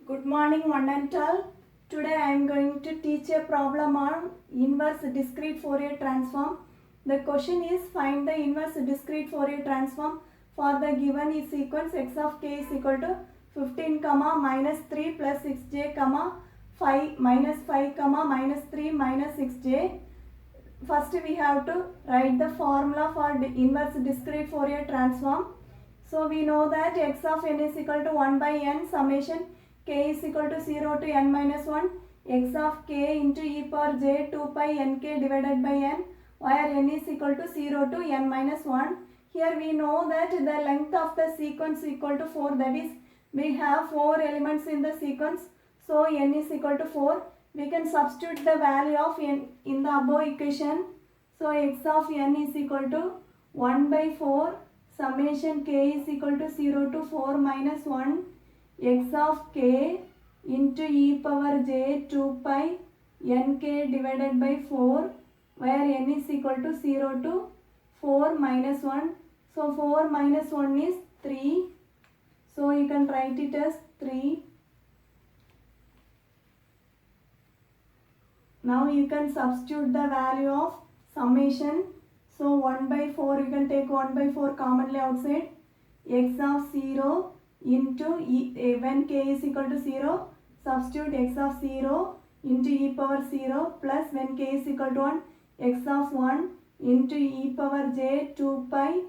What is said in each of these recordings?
Good morning, one and all. Today I am going to teach a problem on inverse discrete Fourier transform. The question is find the inverse discrete Fourier transform for the given sequence x of k is equal to 15 comma minus 3 plus 6j comma 5 minus 5 comma minus 3 minus 6j. First we have to write the formula for the inverse discrete Fourier transform. So we know that x of n is equal to 1 by n summation k is equal to 0 to n minus 1 x of k into e power j 2 pi nk divided by n, where n is equal to 0 to n minus 1. Here we know that the length of the sequence equal to 4, that is we have 4 elements in the sequence, so n is equal to 4. We can substitute the value of n in the above equation. So x of n is equal to 1 by 4 summation k is equal to 0 to 4 minus 1 x of k into e power j 2 pi nk divided by 4, where n is equal to 0 to 4 minus 1. So 4 minus 1 is 3. So you can write it as 3. Now you can substitute the value of summation. So 1 by 4, you can take 1 by 4 commonly outside. X of 0 into when k is equal to 0, substitute x of 0 into e power 0 plus when k is equal to 1, x of 1 into e power j 2 pi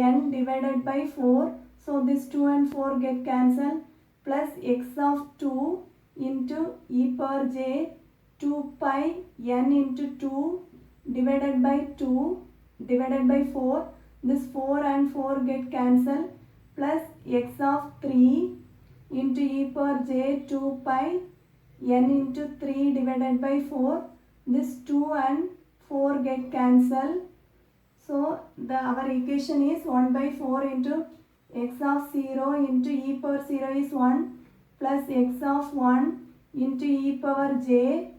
n divided by 4. So this 2 and 4 get cancelled, plus x of 2 into e power j 2 pi n into 2 divided by 2 divided by 4. This 4 and 4 get cancelled, plus x of 3 into e power j 2 pi n into 3 divided by 4. This 2 and 4 get cancelled. So our equation is 1 by 4 into x of 0 into e power 0 is 1 plus x of 1 into e power j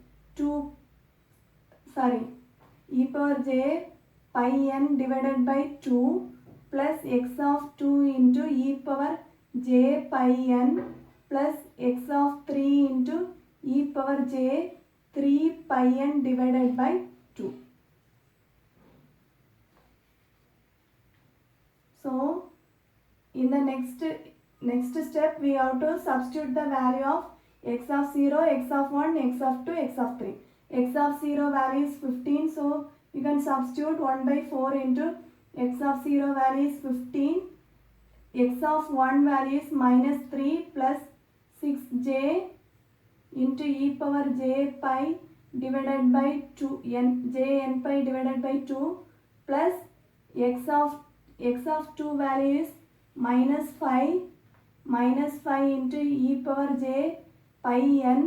e power j pi n divided by 2 plus x of 2 into e power j pi n plus x of 3 into e power j 3 pi n divided by 2. So in the next step we have to substitute the value of x of 0, x of 1, x of 2, x of 3. X of 0 value is 15, so you can substitute 1 by 4 into x of 0 value is 15, x of 1 value is minus 3 plus 6j into e power j pi divided by 2 j n pi divided by 2 plus x of 2 value is minus 5 into e power j pi n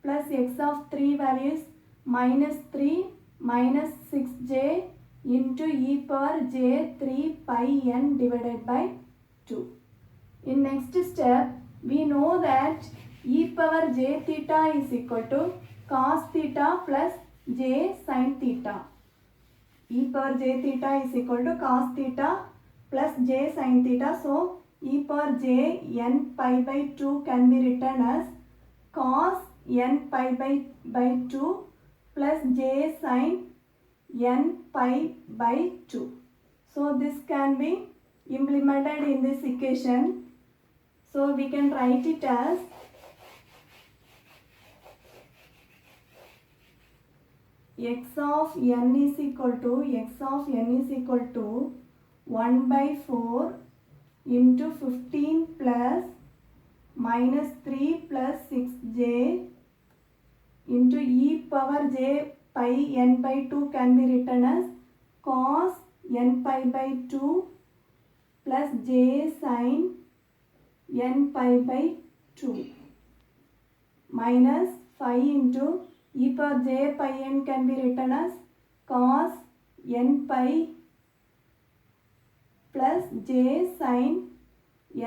plus x of 3 value is minus 3 minus 6j into e power j 3 pi n divided by 2. In next step, we know that e power j theta is equal to cos theta plus j sin theta. E power j theta is equal to cos theta plus j sin theta. So e power j n pi by 2 can be written as cos n pi by 2 plus j sin n pi by 2. So this can be implemented in this equation. So we can write it as x of n is equal to 1 by 4 into 15 plus minus 3 plus 6j into e power j pi n by 2 can be written as cos n pi by 2 plus j sin n pi by 2 minus 5 into e power j pi n can be written as cos n pi plus j sin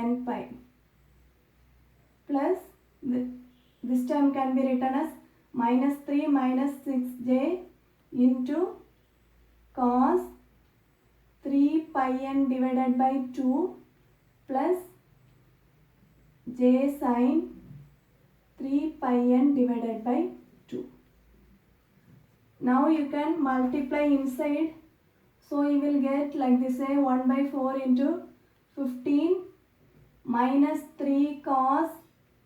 n pi plus this term can be written as minus 3 minus 6j into cos 3 pi n divided by 2 plus j sin 3 pi n divided by 2. Now you can multiply inside. So you will get like this, 1 by 4 into 15 minus 3 cos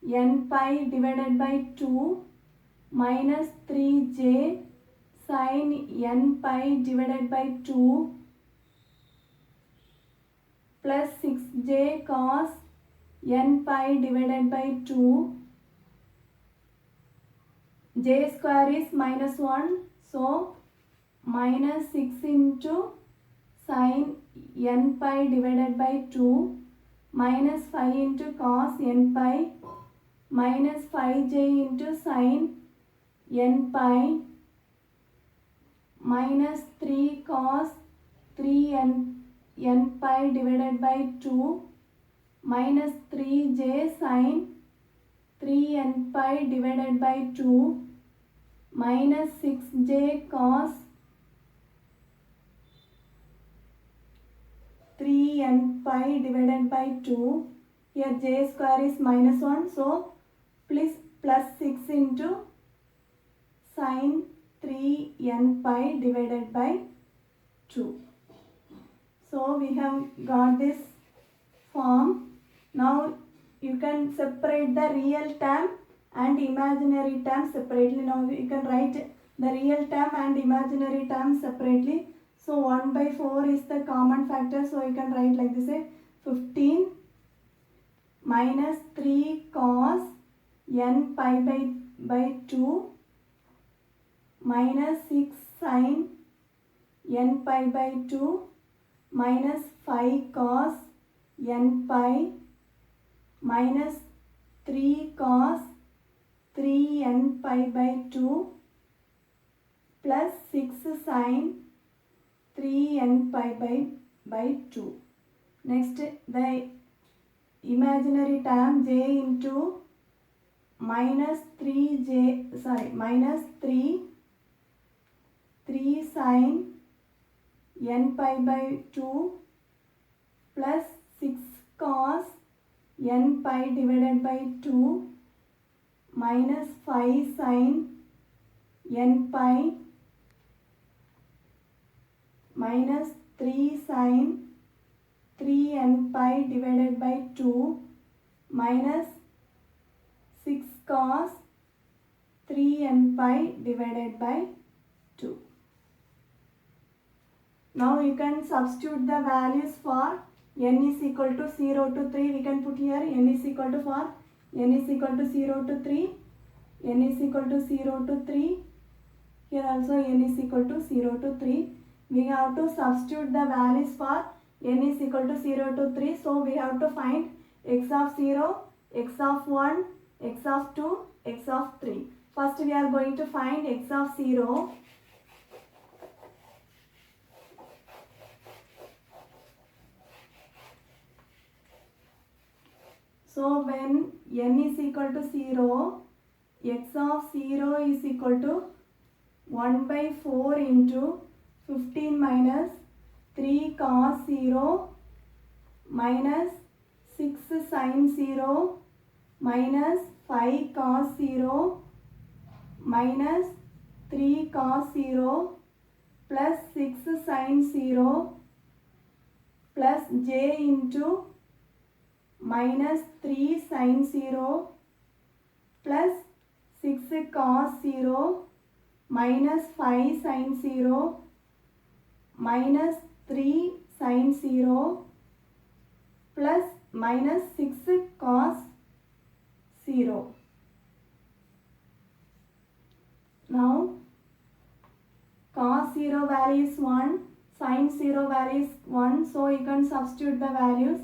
n pi divided by 2 minus 3j sin n pi divided by 2 plus 6j cos n pi divided by 2. J square is minus 1, so minus 6 into sin n pi divided by 2 minus 5 into cos n pi minus 5j into sin n pi minus 3 cos 3 n pi divided by 2 minus 3j sin 3 n pi divided by 2 minus 6j cos 3 n pi divided by 2. Here j square is minus 1, so please plus 6 into sin 3 n pi divided by 2. So we have got this form. Now you can separate the real term and imaginary term separately. Now you can write the real term and imaginary term separately. So 1 by 4 is the common factor, so you can write like this, 15 minus 3 cos n pi by 2 minus 6 sin n pi by 2 minus 5 cos n pi minus 3 cos 3 n pi by 2 plus 6 sin 3 n pi by 2. Next, the imaginary term j into minus 3 sin n pi by 2 plus 6 cos n pi divided by 2 minus 5 sin n pi minus 3 sin 3 n pi divided by 2 minus 6 cos 3 n pi divided by 2. Now you can substitute the values for n is equal to 0 to 3. We can put here n is equal to 0 to 3, n is equal to 0 to 3. Here also n is equal to 0 to 3. We have to substitute the values for n is equal to 0 to 3. So we have to find x of 0, x of 1, x of 2, x of 3. First we are going to find x of 0. So when n is equal to 0, x of 0 is equal to 1 by 4 into 15 minus 3 cos 0 minus 6 sin 0 minus 5 cos 0 minus 3 cos 0 plus 6 sin 0 plus j into minus 3 sin 0 plus 6 cos 0 minus 5 sin 0 minus 3 sin 0 plus minus 6 cos 0. Now cos 0 value is 1, sin 0 value is 1, so you can substitute the values.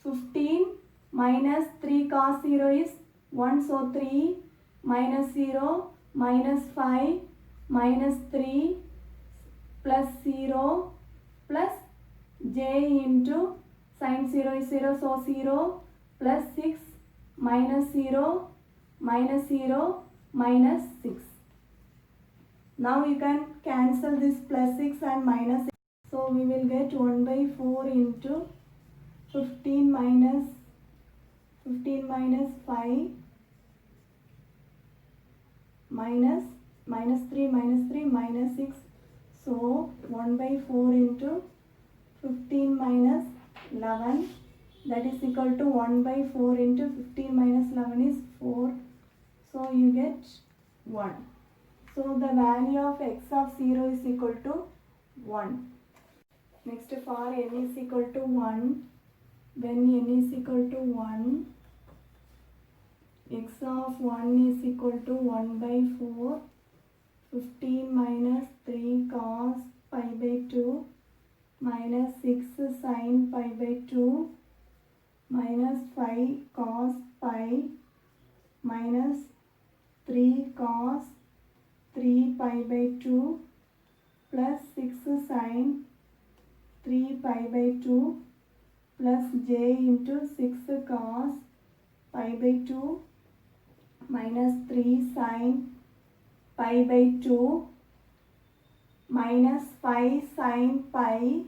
15 minus 3 cos 0 is 1, so 3 minus 0 minus 5 minus 3 plus 0 plus j into sin 0 is 0, so 0 plus 6 minus 0 minus 0 minus 6. Now you can cancel this plus 6 and minus 6. So we will get 1 by 4 into 15 minus 5 3 minus 6. So 1 by 4 into 15 minus 11, that is equal to 1 by 4 into 15 minus 11 is 4. So you get 1. So the value of x of 0 is equal to 1. Next, for n is equal to 1, when n is equal to 1, x of 1 is equal to 1 by 4, 15 minus 3 cos pi by 2, minus 6 sin pi by 2, minus 5 cos pi, minus 3 cos 3 pi by 2, plus 6 sin 3 pi by 2, plus j into 6 cos pi by 2, minus 3 sin pi by 2, minus 5 sin pi,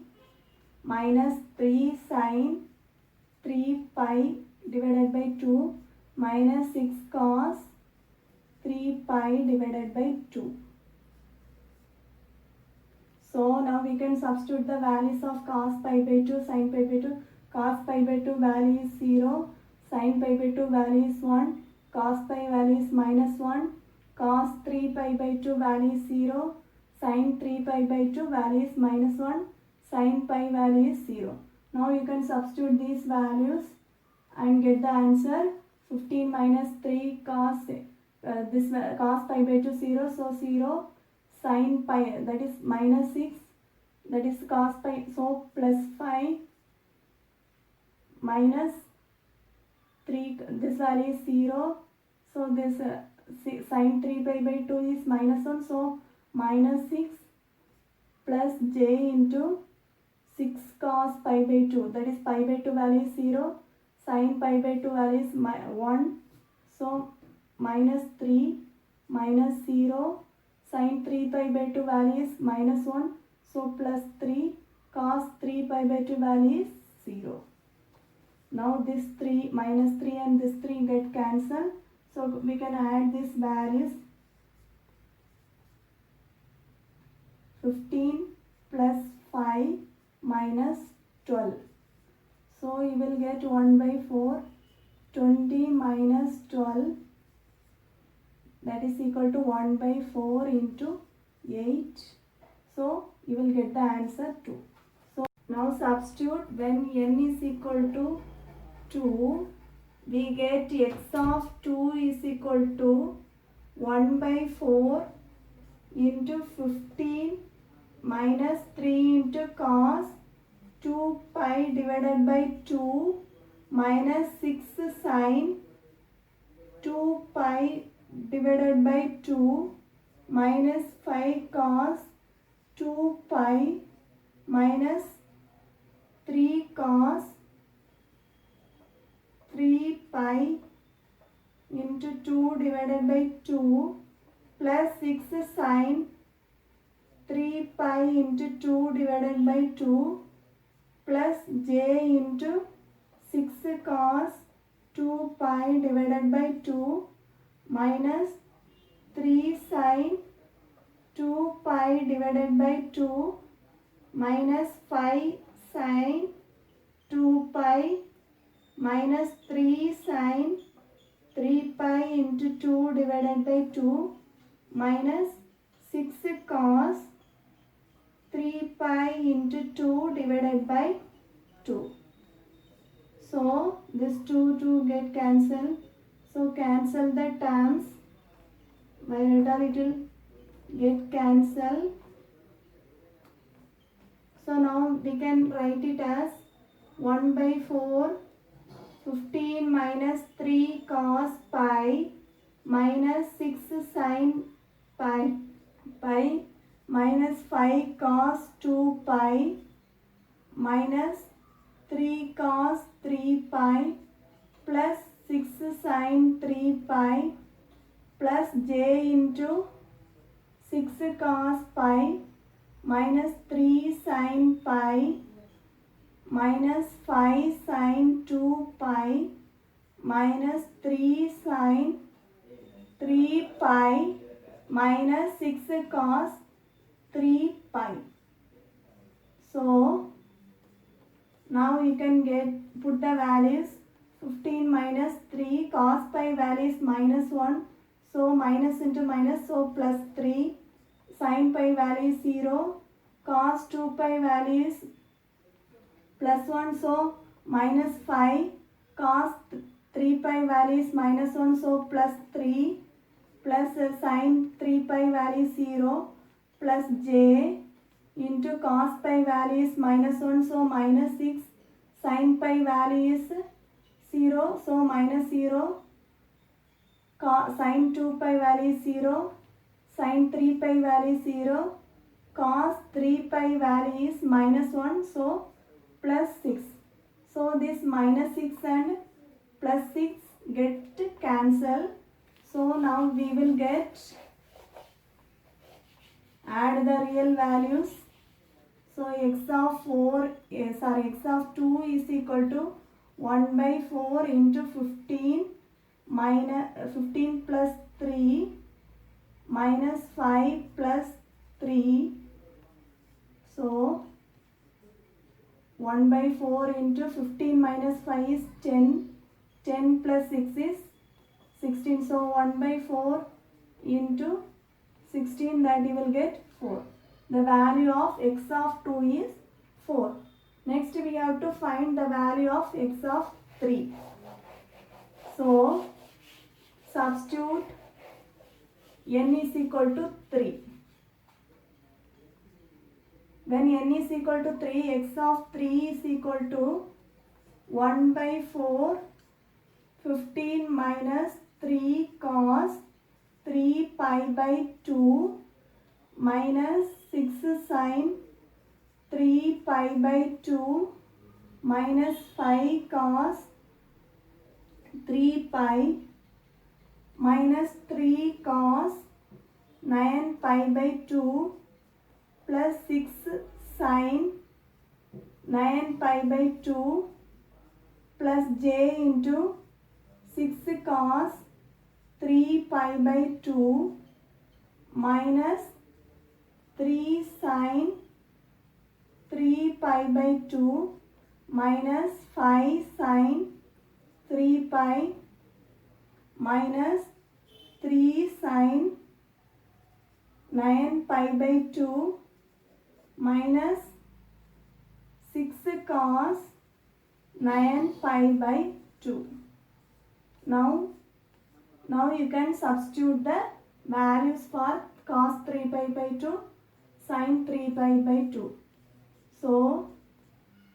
minus 3 sin 3 pi divided by 2, minus 6 cos 3 pi divided by 2. So now we can substitute the values of cos pi by 2, sin pi by 2. Cos pi by 2 value is 0, sin pi by 2 value is 1, cos pi value is minus 1, cos 3 pi by 2 value is 0, sin 3 pi by 2 value is minus 1, sin pi value is 0. Now you can substitute these values and get the answer. 15 minus 3 cos cos pi by 2 0, so 0, sin pi, that is minus 6, that is cos pi, so plus 5, minus 3, this value is 0, so this sin 3 pi by 2 is minus 1, so minus 6 plus j into 6 cos pi by 2, that is pi by 2 value is 0, sin pi by 2 value is 1, so minus 3, minus 0, sin 3 pi by 2 value is minus 1, so plus 3, cos 3 pi by 2 value is 0. Now this 3, minus 3 and this 3 get cancelled, so we can add these values. 15 plus 5 minus 12. So you will get 1 by 4, 20 minus 12, that is equal to 1 by 4 into 8. So you will get the answer 2. So now substitute when n is equal to 2, we get x of 2 is equal to 1 by 4 into 15 minus 3 into cos 2 pi divided by 2 minus 6 sin 2 pi divided by 2 minus 5 cos 2 pi minus 3 cos 3 pi into 2 divided by 2 plus 6 sin 3 pi into 2 divided by 2 plus j into 6 cos 2 pi divided by 2 minus 3 sin 2 pi divided by 2 minus 5 sin 2 pi minus 3 sin 3 pi into 2 divided by 2 minus 6 cos 3 pi into 2 divided by 2. So this 2 get cancelled. So cancel the terms. By later it will get cancelled. So now we can write it as 1 by 4, 15 minus 3 cos pi minus 6 sin pi minus 5 cos 2 pi minus 3 cos 3 pi plus 6 sin 3 pi plus j into 6 cos pi minus 3 sin pi minus 5 sin 2 pi minus 3 sin 3 pi minus 6 cos 3 pi. So now you can put the values. 15 minus 3 cos pi value is minus 1. So minus into minus, so plus 3. Sin pi value is 0. Cos 2 pi value is plus 1. So minus 5. Cos 3 pi value is minus 1. So plus 3. Plus sin 3 pi value is 0. Plus j into cos pi value is minus 1. So minus 6. Sin pi value is 0. So minus 0. Sin 2 pi value is 0. Sin 3 pi value is 0. Cos 3 pi value is minus 1. So plus 6. So this minus 6 and plus 6 get cancelled. So now we will add the real values. So x of 2 is equal to 1 by 4 into 15 minus 15 plus 3 minus 5 plus 3. So 1 by 4 into 15 minus 5 is 10. 10 plus 6 is 16. So 1 by 4 into 16, that you will get 4. The value of x of 2 is 4. Next we have to find the value of x of 3. So substitute n is equal to 3. When n is equal to 3, x of 3 is equal to 1 by 4 15 minus 3 cos 3 pi by 2 minus 6 sin 3 pi by 2 minus 5 cos 3 pi minus 3 cos 9 pi by 2 plus 6 sin 9 pi by 2 plus j into 6 cos 3 pi by 2 minus 3 sin 3 pi by 2 minus 5 sin 3 pi minus 3 sin 9 pi by 2 minus 6 cos 9 pi by 2. Now you can substitute the values for cos 3 pi by 2, sin 3 pi by 2. So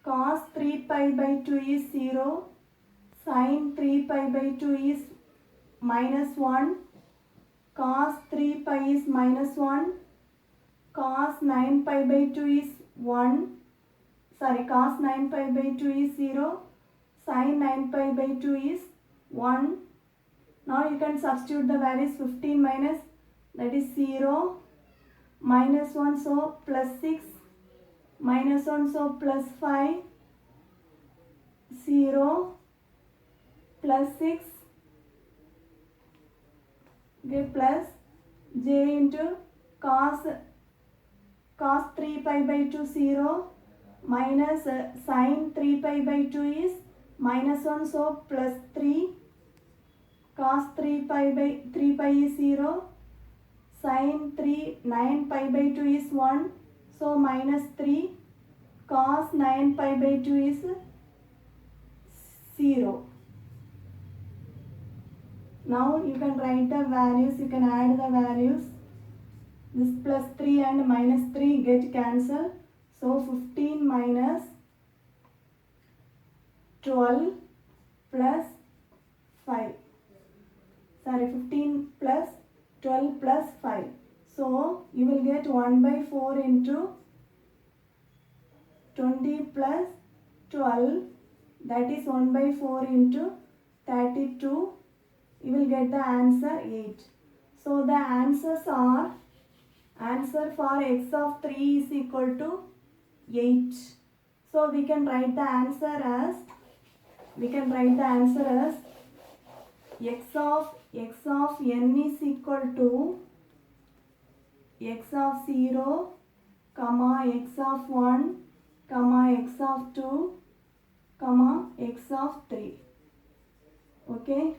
cos 3 pi by 2 is 0, sin 3 pi by 2 is minus 1, cos 3 pi is minus 1, cos 9 pi by 2 is 1, cos 9 pi by 2 is 0, sin 9 pi by 2 is 1. Now you can substitute the values. 15 minus, that is 0, minus 1, so plus 6, minus 1, so plus 5, 0, plus 6, okay, plus j into cos 3 pi by 2 0, minus sin 3 pi by 2 is minus 1, so plus 3, cos 3 pi by 3 pi is 0, sin 9 pi by 2 is 1, so minus 3, cos 9 pi by 2 is 0. Now you can write the values, you can add the values. This plus 3 and minus 3 get cancelled. So 15 minus 12 plus 5. 15 plus 12 plus 5. So you will get 1 by 4 into 20 plus 12, that is 1 by 4 into 32. You will get the answer 8. So the answers are, answer for x of 3 is equal to 8. So we can write the answer as x of n is equal to x of 0, comma x of 1, comma x of 2, comma x of 3. Okay.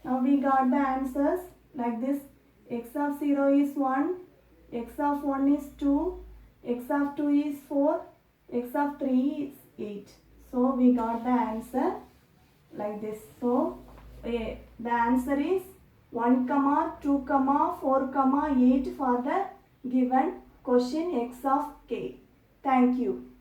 Now we got the answers like this. X of 0 is 1, x of 1 is 2, x of 2 is 4, x of 3 is 8. So we got the answer like this. So the answer is 1, 2, 4, 8 for the given question x of k. Thank you.